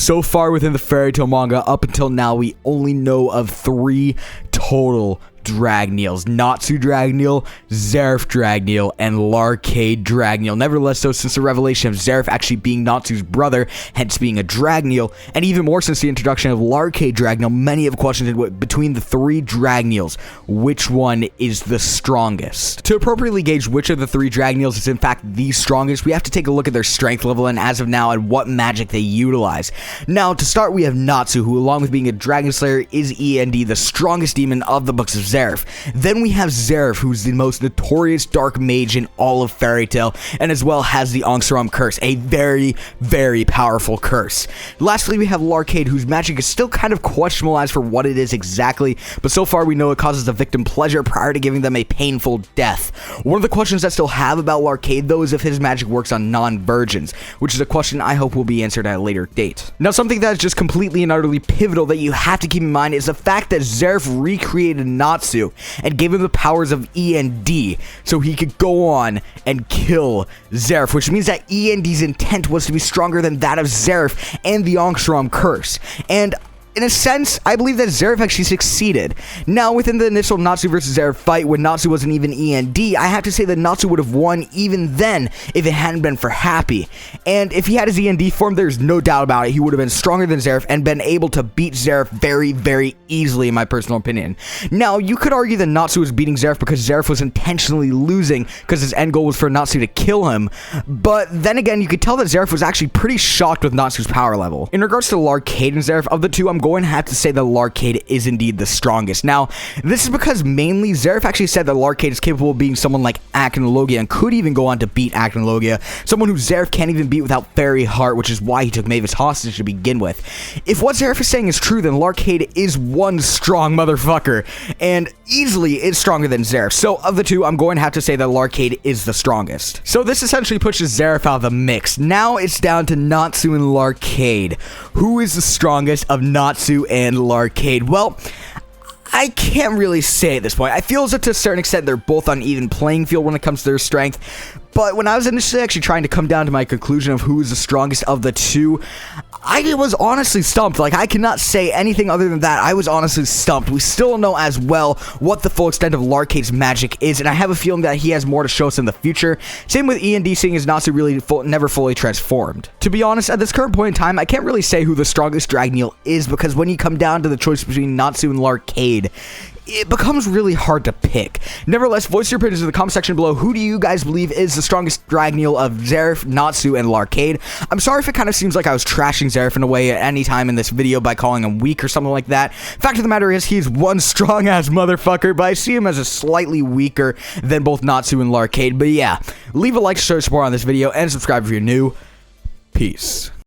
So far within the Fairy Tail manga, up until now, we only know of 3 total Dragneels: Natsu Dragneel, Zeref Dragneel, and Larcade Dragneel. Nevertheless, so since the revelation of Zeref actually being Natsu's brother, hence being a Dragneel, and even more since the introduction of Larcade Dragneel, many have questioned between the 3 Dragneels, which one is the strongest. To appropriately gauge which of the 3 Dragneels is in fact the strongest, we have to take a look at their strength level and as of now and what magic they utilize. Now, to start, we have Natsu, who along with being a Dragon Slayer is END, the strongest demon of the books of Zeref. Then we have Zeref, who's the most notorious dark mage in all of Fairy Tail, and as well has the Angstrom curse, a very, very powerful curse. Lastly, we have Larcade, whose magic is still kind of questionable as for what it is exactly, but so far we know it causes the victim pleasure prior to giving them a painful death. One of the questions I still have about Larcade, though, is if his magic works on non-virgins, which is a question I hope will be answered at a later date. Now, something that is just completely and utterly pivotal that you have to keep in mind is the fact that Zeref recreated Natsu and gave him the powers of END so he could go on and kill Zeref, which means that END's intent was to be stronger than that of Zeref and the Angstrom curse. And in a sense, I believe that Zeref actually succeeded. Now, within the initial Natsu vs. Zeref fight, when Natsu wasn't even END, I have to say that Natsu would have won even then if it hadn't been for Happy. And if he had his END form, there's no doubt about it, he would have been stronger than Zeref and been able to beat Zeref very, very easily, in my personal opinion. Now, you could argue that Natsu was beating Zeref because Zeref was intentionally losing because his end goal was for Natsu to kill him. But then again, you could tell that Zeref was actually pretty shocked with Natsu's power level. In regards to Larcade and Zeref, of the two, I'm going to have to say that Larcade is indeed the strongest. Now, this is because mainly Zeref actually said that Larcade is capable of beating someone like Acnologia and could even go on to beat Acnologia, someone who Zeref can't even beat without Fairy Heart, which is why he took Mavis hostage to begin with. If what Zeref is saying is true, then Larcade is one strong motherfucker, and easily is stronger than Zeref. So, of the two, I'm going to have to say that Larcade is the strongest. So, this essentially pushes Zeref out of the mix. Now, it's down to Natsu and Larcade. Who is the strongest of Natsu and Larcade? Well, I can't really say at this point. I feel as if to a certain extent they're both on even playing field when it comes to their strength. But when I was initially actually trying to come down to my conclusion of who is the strongest of the two, I was honestly stumped. Like, I cannot say anything other than that. I was honestly stumped. We still don't know as well what the full extent of Larcade's magic is, and I have a feeling that he has more to show us in the future. Same with END, seeing as Natsu really never fully transformed. To be honest, at this current point in time, I can't really say who the strongest Dragneel is, because when you come down to the choice between Natsu and Larcade, it becomes really hard to pick. Nevertheless, voice your opinions in the comment section below. Who do you guys believe is the strongest Dragneel of Zeref, Natsu, and Larcade? I'm sorry if it kind of seems like I was trashing Zeref in a way at any time in this video by calling him weak or something like that. Fact of the matter is, he's one strong-ass motherfucker, but I see him as a slightly weaker than both Natsu and Larcade. But yeah, leave a like to show support on this video, and subscribe if you're new. Peace.